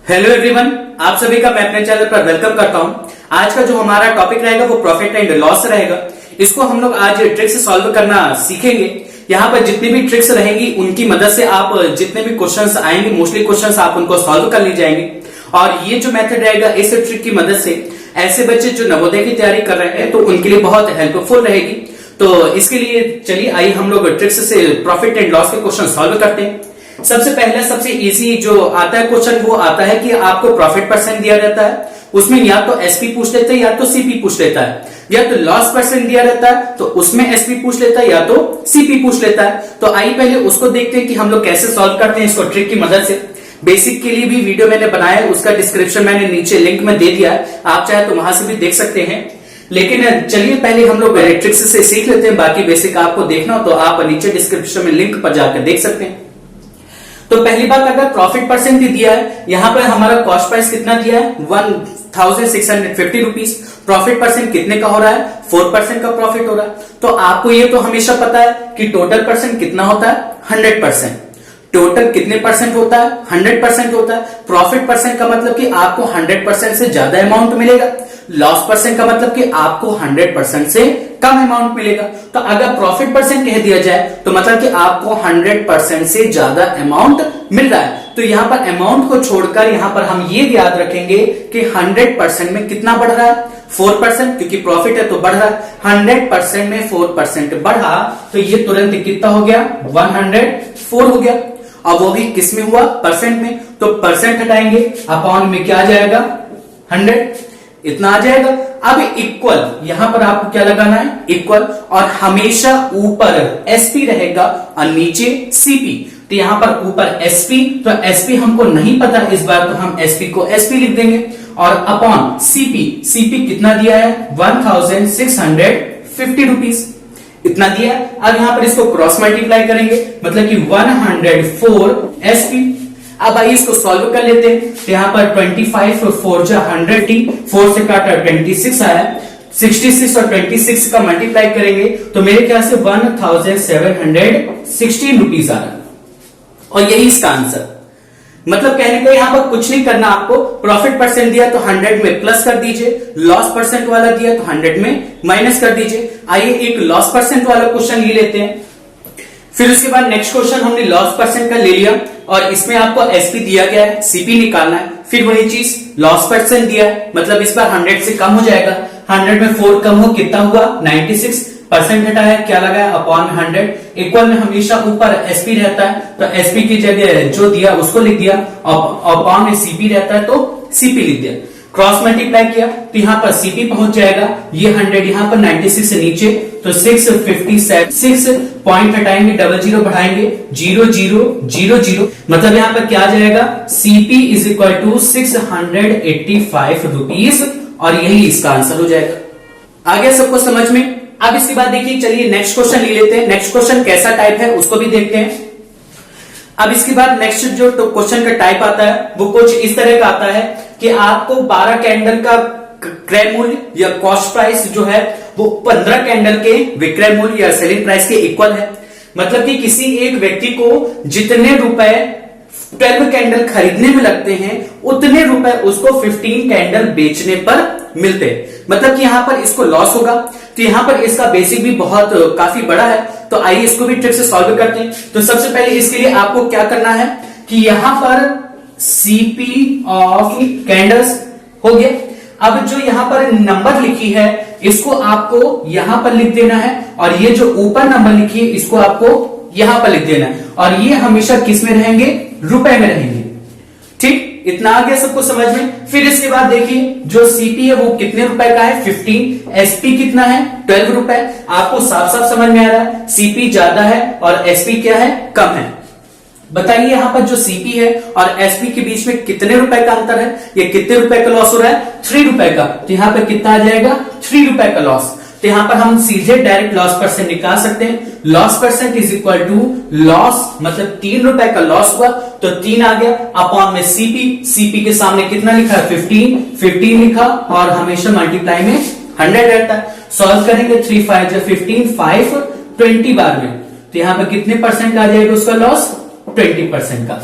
Hello everyone, आप सभी का मैं अपने चैनल पर वेलकम करता हूं। आज का जो हमारा टॉपिक रहेगा वो प्रॉफिट एंड लॉस रहेगा। इसको हम लोग आज ट्रिक्स सॉल्व करना सीखेंगे। यहाँ पर जितनी भी ट्रिक्स रहेंगी उनकी मदद से आप जितने भी क्वेश्चंस आएंगे मोस्टली क्वेश्चंस आप उनको सॉल्व कर ले जाएंगे। और ये जो मेथड रहेगा इस ट्रिक की मदद से ऐसे बच्चे जो नवोदय की तैयारी कर रहे हैं तो उनके लिए बहुत हेल्पफुल रहेगी। तो इसके लिए चलिए आइए हम लोग ट्रिक्स से प्रॉफिट एंड लॉस के क्वेश्चन सॉल्व करते हैं। सबसे पहला सबसे इजी जो आता है क्वेश्चन वो आता है कि आपको प्रॉफिट परसेंट दिया रहता है, उसमें या तो एसपी पूछ लेते हैं या तो सीपी पूछ लेता है, या तो लॉस परसेंट दिया रहता है तो उसमें एसपी पूछ लेता है या तो सीपी पूछ लेता है। तो आइए पहले उसको देखते हैं कि हम लोग कैसे सॉल्व करते हैं इसको ट्रिक की मदद से। बेसिक के लिए भी वीडियो मैंने बनाया है, उसका डिस्क्रिप्शन मैंने नीचे लिंक में दे दिया है, आप चाहे तो वहां से भी देख सकते हैं। लेकिन चलिए पहले हम लोग ट्रिक्स से सीख लेते हैं, बाकी बेसिक आपको देखना हो तो आप नीचे डिस्क्रिप्शन में लिंक पर जाकर देख सकते हैं। तो पहली बात अगर प्रॉफिट परसेंट दिया है, यहां पर हमारा कॉस्ट प्राइस कितना दिया है 1650 रुपीज। प्रॉफिट परसेंट कितने का हो रहा है 4% का प्रॉफिट हो रहा है। तो आपको ये तो हमेशा पता है कि टोटल परसेंट कितना होता है 100%। टोटल कितने परसेंट होता है 100% होता है। प्रॉफिट परसेंट का मतलब कि आपको 100% से ज्यादा अमाउंट मिलेगा। लॉस परसेंट का मतलब कि आपको 100% से कम अमाउंट मिलेगा। तो अगर प्रॉफिट परसेंट कह दिया जाए तो मतलब कि आपको 100% से ज्यादा अमाउंट मिल रहा है। तो यहां पर अमाउंट को छोड़कर यहां पर हम ये याद रखेंगे कि 100% में कितना बढ़ रहा है 4%, क्योंकि प्रॉफिट है तो बढ़ रहा है। 100% में 4% बढ़ा तो ये तुरंत कितना हो गया 104 हो गया। अब वो भी किस में हुआ परसेंट में, तो परसेंट हटाएंगे अपॉन में क्या आ जाएगा 100, इतना आ जाएगा। अब इक्वल यहां पर आपको क्या लगाना है इक्वल, और हमेशा ऊपर एसपी रहेगा और नीचे सीपी। तो यहां पर ऊपर एसपी, तो एसपी हमको नहीं पता इस बार, तो हम एसपी को एसपी लिख देंगे। और अपॉन सीपी, सीपी कितना दिया है 1650 रुपीज, इतना दिया। अब यहां पर इसको क्रॉस मल्टीप्लाई करेंगे मतलब कि 104 एसपी। अब आइए इसको सॉल्व कर लेते हैं। तो यहां पर 25 4 जा 100t, 4 से काटा 26 आया, 66 और 26 का मल्टीप्लाई करेंगे तो मेरे ख्याल से 1716 रुपीज आ रहा है। और यही इसका आंसर, मतलब कहने को यहां पर कुछ नहीं करना आपको। प्रॉफिट परसेंट दिया तो 100 में प्लस कर दीजिए, लॉस परसेंट वाला दिया तो 100 में माइनस कर दीजिए। आइए एक लॉस परसेंट वाला क्वेश्चन ले लेते हैं। फिर उसके बाद नेक्स्ट क्वेश्चन हमने लॉस परसेंट का ले लिया और इसमें आपको एसपी दिया गया है, सीपी निकालना है। फिर वही चीज लॉस परसेंट दिया है, मतलब इस बार 100 से कम हो जाएगा। 100 में 4 कम हो कितना हुआ 96%, हटाया क्या लगाया अपॉन 100। इक्वल में हमेशा ऊपर एसपी रहता है तो एसपी की जगह जो दिया उसको लिख दिया, अपॉन में सीपी रहता है तो सीपी लिख दिया। क्रॉस मल्टीप्लाई किया तो यहां पर सीपी पहुंच जाएगा, ये 100 यहां पर 96 से नीचे तो 657, 6 पॉइंट हटाएंगे, 00 बढ़ाएंगे 0000, मतलब यहां पर क्या आ जाएगा CP is equal to 685 rupees, और यही इसका आंसर हो जाएगा। आ गया सबको समझ में। अब इसके बाद देखिए चलिए नेक्स्ट क्वेश्चन ले लेते हैं। नेक्स्ट क्वेश्चन कैसा टाइप है उसको भी देखते हैं। अब इसके बाद नेक्स्ट जो क्वेश्चन का टाइप आता है वो कुछ इस तरह का आता है कि आपको 12 कैंडल का क्रय मूल्य या कॉस्ट प्राइस जो है वो 15 कैंडल के विक्रय मूल्य या सेलिंग प्राइस के इक्वल है। मतलब कि किसी एक व्यक्ति को जितने रुपए 12 कैंडल खरीदने में लगते हैं उतने रुपए उसको 15 कैंडल बेचने पर मिलते हैं। मतलब कि यहां पर इसको लॉस होगा। तो यहां पर इसका बेसिक भी बहुत काफी बड़ा है, तो आइए इसको भी ट्रिक से सॉल्व करते हैं। तो सबसे पहले इसके लिए आपको क्या करना है कि यहां पर सीपी ऑफ कैंडल्स हो गया। अब जो यहां पर नंबर लिखी है इसको आपको यहां पर लिख देना है, और ये जो ऊपर नंबर लिखी है इसको आपको यहां पर लिख देना है, और ये हमेशा किस में रहेंगे रुपए में रहेंगे। ठीक, इतना आ गया सबको समझ में। फिर इसके बाद देखिए जो सीपी है वो कितने रुपए का है 15, एसपी कितना है 12 रुपए। आपको साफ साफ समझ में आ रहा है सीपी ज्यादा है और एसपी क्या है कम है। बताइए यहां पर जो सीपी है और एसपी के बीच में कितने रुपए का अंतर है, ये कितने रुपए का लॉस हो रहा है 3 रुपए का। तो यहां पर कितना आ जाएगा 3 रुपए का लॉस। तो यहां पर हम सीधे डायरेक्ट लॉस परसेंट निकाल सकते हैं। Loss percent is equal to loss, मतलब 3 रुपए का लॉस हुआ तो 3 आ गया अपॉन में सीपी। सीपी के सामने कितना लिखा है 15 लिखा, और हमेशा मल्टीप्लाई में 100 रहता है। सॉल्व करेंगे 3 5 जो 15, 5 20 बार में, तो यहां पर कितने परसेंट आ जाएगा उसका लॉस 20% का।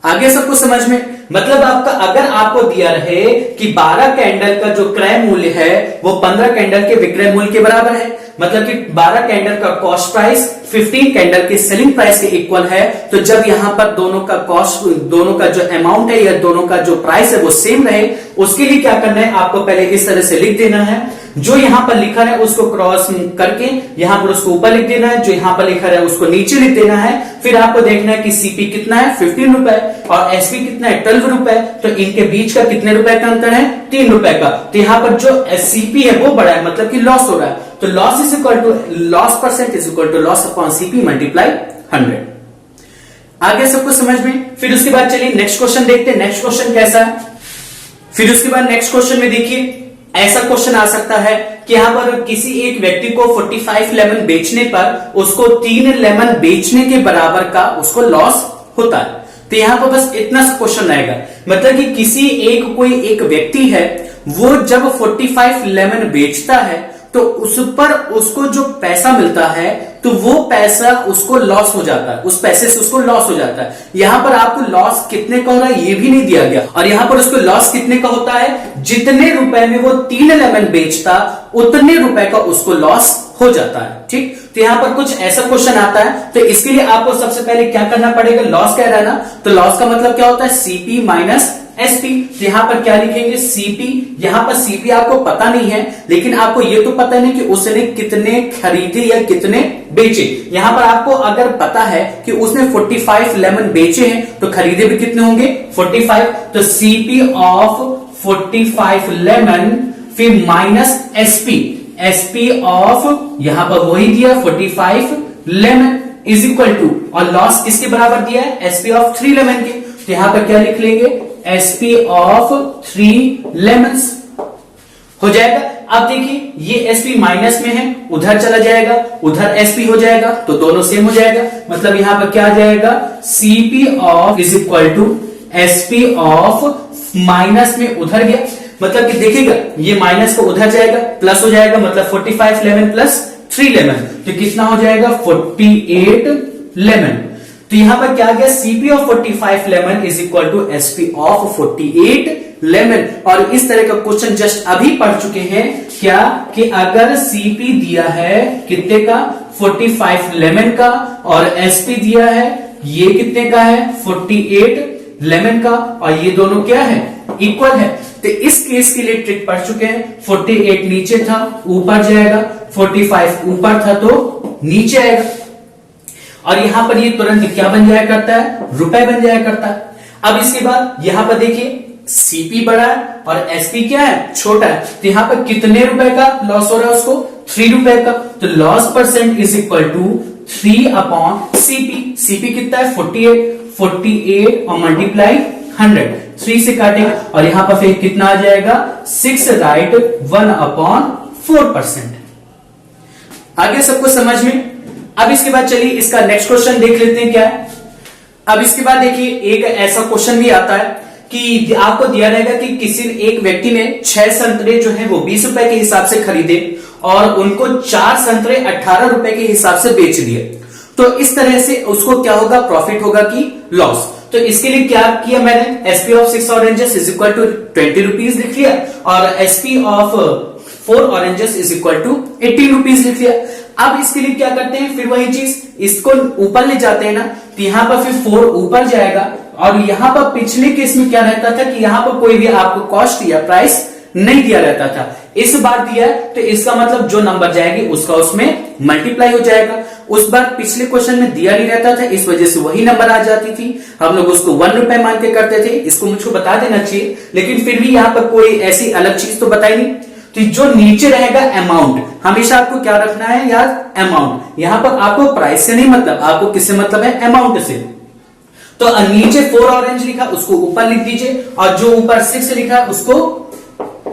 आगे सबको समझ में। मतलब आपका अगर आपको दिया रहे कि 12 कैंडल का जो क्रय मूल्य है वो 15 कैंडल के विक्रय मूल्य के बराबर है, मतलब कि 12 कैंडल का कॉस्ट प्राइस 15 कैंडल के सेलिंग प्राइस के इक्वल है, तो जब यहां पर दोनों का कॉस्ट, दोनों का जो अमाउंट है या दोनों का जो प्राइस है वो सेम रहे, उसके लिए क्या करना है, आपको पहले इस तरह से लिख देना है, जो यहां पर लिखा है उसको क्रॉस करके यहां पर उसको ऊपर लिख देना है, जो यहां पर लिखा है उसको नीचे लिख देना है। फिर आपको देखना है कि सीपी कितना है 15 रुपए और एसपी कितना है 12 रुपए, तो इनके बीच का कितने रुपए का अंतर है 3 रुपए का। तो यहां पर जो सीपी है वो बड़ा है, मतलब कि लॉस हो रहा है, तो loss is equal to loss percent is equal to loss upon CP multiply 100। आगे सबको समझ में। फिर उसके बाद चलिए नेक्स्ट क्वेश्चन देखते हैं, नेक्स्ट क्वेश्चन कैसा है। फिर उसके बाद नेक्स्ट क्वेश्चन में देखिए ऐसा क्वेश्चन आ सकता है कि यहां पर किसी एक व्यक्ति को 45 लेमन बेचने पर उसको 3 लेमन बेचने के बराबर का उसको लॉस होता है। तो यहां पर बस इतना सा क्वेश्चन आएगा, मतलब कि किसी कोई एक व्यक्ति है, वो जब 45 लेमन बेचता है तो उस पर उसको जो पैसा मिलता है तो वो पैसा उसको लॉस हो जाता है, उस पैसे से उसको लॉस हो जाता है। यहां पर आपको लॉस कितने का हो रहा है ये भी नहीं दिया गया, और यहां पर उसको लॉस कितने का होता है, जितने रुपए में वो 3 लेमन बेचता उतने रुपए का उसको लॉस हो जाता है। ठीक, तो यहां पर कुछ ऐसा क्वेश्चन आता है, तो इसके लिए आपको सबसे पहले क्या करना पड़ेगा, लॉस कह रहा है ना, तो लॉस का मतलब क्या होता है सीपी माइनस एसपी। तो यहां पर क्या लिखेंगे सीपी, यहां पर सीपी आपको पता नहीं है, लेकिन आपको ये तो पता नहीं कि उसने कितने खरीदे या कितने बेचे। यहां पर आपको अगर पता है कि उसने 45 लेमन बेचे हैं तो खरीदे भी कितने होंगे 45, तो सीपी ऑफ 45 लेमन फिर माइनस एसपी, एसपी ऑफ यहां पर वही दिया 45 लेमन इज इक्वल टू, और लॉस किसके बराबर दिया है एसपी ऑफ 3 लेमन के, तो यहां पर क्या लिख लेंगे एसपी ऑफ 3 लेमन्स हो जाएगा। अब देखिए ये एसपी माइनस में है, उधर चला जाएगा, उधर एसपी हो जाएगा, तो दोनों सेम हो जाएगा, मतलब यहां पर क्या आ जाएगा CP of is equal to SP of minus में उधर गया, मतलब कि देखिएगा ये माइनस को उधर जाएगा प्लस हो जाएगा, मतलब 45 लेमन प्लस 3 लेमन, तो कितना हो जाएगा 48 लेमन। तो यहां पर क्या गया CP of 45 lemon is equal to SP of 48 lemon. और इस तरह का क्वेश्चन जस्ट अभी पढ़ चुके हैं क्या, कि अगर सीपी दिया है कितने का 45 लेमन का और एसपी दिया है ये कितने का है 48 लेमन का, और ये दोनों क्या है इक्वल है, तो इस केस के लिए ट्रिक पढ़ चुके हैं। 48 नीचे था ऊपर जाएगा, 45 ऊपर था तो नीचे आएगा, और यहां पर ये तुरंत क्या बन जाया करता है रुपए बन जाया करता है। अब इसके बाद यहां पर देखिए सीपी बड़ा है और एसपी क्या है छोटा है, तो यहां पर कितने रुपए का लॉस हो रहा है उसको 3 रुपए का, तो loss percent is equal to 3 upon CP, CP कितना है 48 और मल्टीप्लाई 100, 3 से काटेगा और यहां पर फिर कितना आ जाएगा 6 राइट 1/4%। आगे सबको समझ में। अब इसके बाद चलिए इसका नेक्स्ट क्वेश्चन देख लेते हैं क्या है। अब इसके बाद देखिए एक ऐसा क्वेश्चन भी आता है कि आपको दिया रहेगा कि किसी एक व्यक्ति ने 6 संतरे जो है वो 20 रुपए के हिसाब से खरीदे और उनको 4 संतरे 18 रुपए के हिसाब से बेच दिए, तो इस तरह से उसको क्या होगा प्रॉफिट होगा कि लॉस। तो इसके लिए क्या किया मैंने SP of 6 oranges is equal to 20 rupees लिख लिया और SP of 4 oranges is equal to 18 rupees लिख लिया। अब इसके लिए क्या करते हैं फिर वही चीज इसको ऊपर ले जाते हैं ना, तो यहां पर फिर 4 ऊपर जाएगा, और यहां पर पिछले केस में क्या रहता था कि यहां पर कोई भी आपको कॉस्ट या प्राइस नहीं दिया रहता था, इस बार दिया तो इसका मतलब जो नंबर जाएगी उसका उसमें मल्टीप्लाई हो जाएगा। उस बार पिछले क्वेश्चन में दिया नहीं रहता था, इस वजह से वही नंबर आ जाती थी, हम लोग उसको 1 रुपए मान के करते थे, इसको मुझको बता देना चाहिए, लेकिन फिर भी यहां पर कोई ऐसी अलग चीज तो बताई नहीं। तो जो नीचे रहेगा अमाउंट, हमेशा आपको क्या रखना है यार अमाउंट, यहां पर आपको प्राइस से नहीं मतलब, आपको किससे मतलब है अमाउंट से। तो नीचे 4 ऑरेंज लिखा उसको ऊपर लिख दीजिए और जो ऊपर 6 लिखा उसको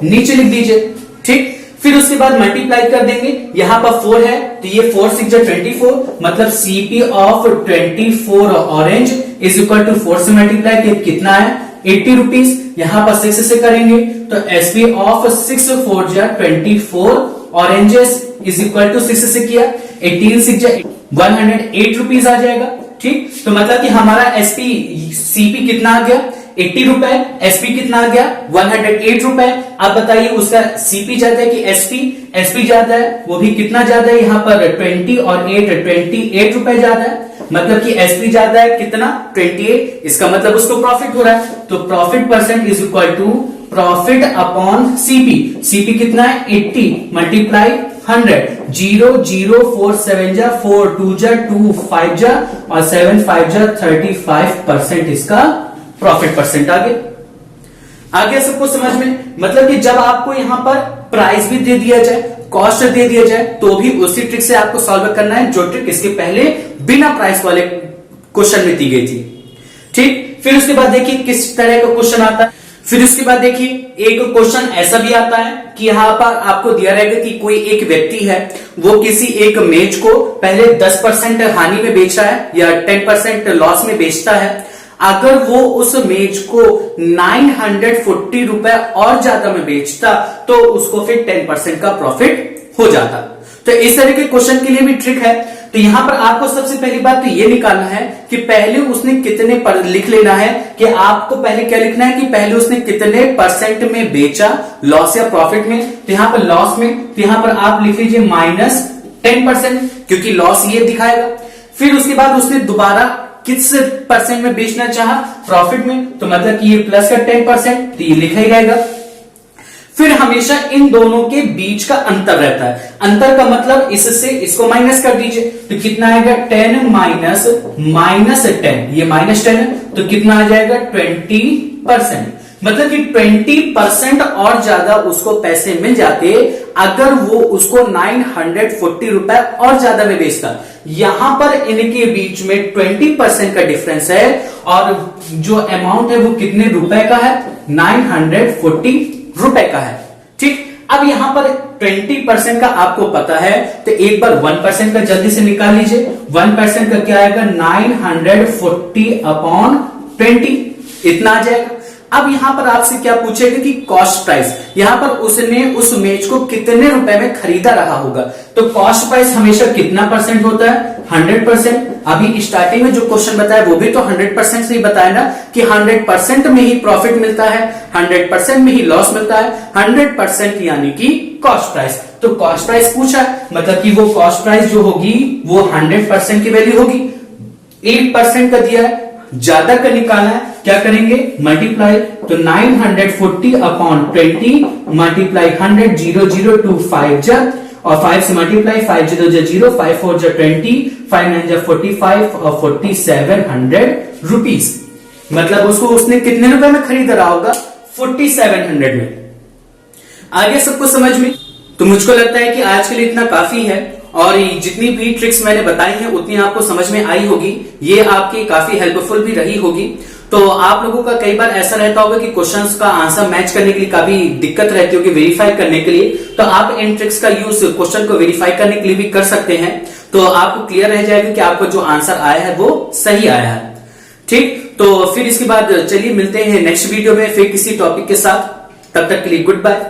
नीचे लिख दीजिए, ठीक। फिर उसके बाद मल्टीप्लाई कर देंगे, यहां पर 4 है तो ये 4 6 24, मतलब CP of 24 orange is equal to 4 से मल्टीप्लाई कितना है 80 रुपीज, यहां पर 6 से करेंगे तो SP of 6 4 24 oranges is equal to 6 से किया 18 6 108 रुपीज आ जाएगा, ठीक। तो मतलब कि हमारा एसपी सीपी कितना आ गया 80 रुपए, एसपी कितना आ गया 108 रुपए। अब बताइए उसका सीपी ज्यादा है कि एसपी? एसपी ज्यादा है, वो भी कितना ज्यादा है यहाँ पर 20 और 8 28 रुपए ज्यादा है, मतलब कि एसपी ज्यादा है कितना 28, इसका मतलब उसको प्रॉफिट हो रहा है। तो profit percent is equal to profit upon CP. CP कितना है 80 मल्टीप्लाई 100, 0 0 4 7 जा 4 2 जा 2 5 जा और 7 5 जा 35% इसका प्रॉफिट परसेंट आ गया सबको समझ में। मतलब कि जब आपको यहां पर प्राइस भी दे दिया जाए, कॉस्ट दे दिया जाए, तो भी उसी ट्रिक से आपको सॉल्व करना है जो ट्रिक इसके पहले बिना प्राइस वाले क्वेश्चन में दी गई थी। ठीक, फिर उसके बाद देखिए किस तरह का क्वेश्चन आता है। फिर उसके बाद देखिए एक क्वेश्चन ऐसा भी आता है कि यहां पर आपको दिया रहेगा कि कोई एक व्यक्ति है, वो किसी एक मेज को पहले 10% हानि में बेच रहा है या 10% लॉस में बेचता है। अगर वो उस मेज को 940 रुपए और ज्यादा में बेचता तो उसको फिर 10% का प्रॉफिट हो जाता। तो इस तरह के क्वेश्चन के लिए भी ट्रिक है। तो यहां पर आपको सबसे पहली बात तो ये निकालना है कि पहले उसने कितने पर लिख लेना है कि आपको पहले क्या लिखना है कि पहले उसने कितने परसेंट में बेचा, लॉस या प्रॉफिट में। तो यहां पर लॉस में, तो यहां पर आप लिख लीजिए -10%, क्योंकि लॉस ये दिखाएगा। फिर उसके बाद उसने दोबारा किस परसेंट में बेचना चाहा, प्रॉफिट में, तो मतलब कि ये प्लस का 10%, तो ये लिखा ही रहेगा। फिर हमेशा इन दोनों के बीच का अंतर रहता है। अंतर का मतलब इससे इसको माइनस कर दीजिए, तो कितना आएगा 10 माइनस -10, ये -10 है, तो कितना आ जाएगा 20%। मतलब कि 20% और ज्यादा उसको पैसे मिल जाते अगर वो उसको 940 रुपए और ज्यादा में बेचता। यहां पर इनके बीच में 20% का डिफरेंस है और जो अमाउंट है वो कितने रुपए का है, 940 रुपए का है। ठीक, अब यहां पर 20% का आपको पता है, तो एक बार 1% का जल्दी से निकाल लीजिए। 1% का क्या आएगा 940 अपॉन 20, इतना आ जाएगा। अब यहां पर आपसे क्या पूछेगा कि कॉस्ट प्राइस, यहां पर उसने उस मेज को कितने रुपए में खरीदा रहा होगा। तो कॉस्ट प्राइस हमेशा कितना परसेंट होता है 100%। अभी स्टार्टिंग में जो क्वेश्चन बताया वो भी तो 100% से ही बताया ना कि 100% में ही प्रॉफिट मिलता है, 100% में ही लॉस मिलता है, 100% यानी कि कॉस्ट प्राइस। तो कॉस्ट प्राइस पूछा, मतलब कि वो कॉस्ट प्राइस जो होगी वो 100% की वैल्यू होगी। 8% का दिया है, ज्यादा का निकालना है, क्या करेंगे मल्टीप्लाई, तो 940 अपॉन 20 मल्टीप्लाई 100, 0 0 2 5 जा और 5 से मल्टीप्लाई 5 0 जा 0, 5 4 जा 20, 5 9 जा 45 और 4700 रुपीज। मतलब उसको उसने कितने रुपए में खरीदा रहा होगा 4700 में। आगे सबको समझ में? तो मुझको लगता है कि आज के लिए इतना काफी है और जितनी भी ट्रिक्स मैंने बताई हैं उतनी आपको समझ में आई होगी, ये आपकी काफी हेल्पफुल भी रही होगी। तो आप लोगों का कई बार ऐसा रहता होगा कि क्वेश्चंस का आंसर मैच करने के लिए काफी दिक्कत रहती होगी, वेरीफाई करने के लिए। तो आप इन ट्रिक्स का यूज क्वेश्चन को वेरीफाई करने के लिए भी कर सकते हैं, तो आपको क्लियर रह जाएगा कि आपको जो आंसर आया है वो सही आया है। ठीक, तो फिर इसके बाद चलिए मिलते हैं नेक्स्ट वीडियो में फिर किसी टॉपिक के साथ। तब तक के लिए गुड बाय।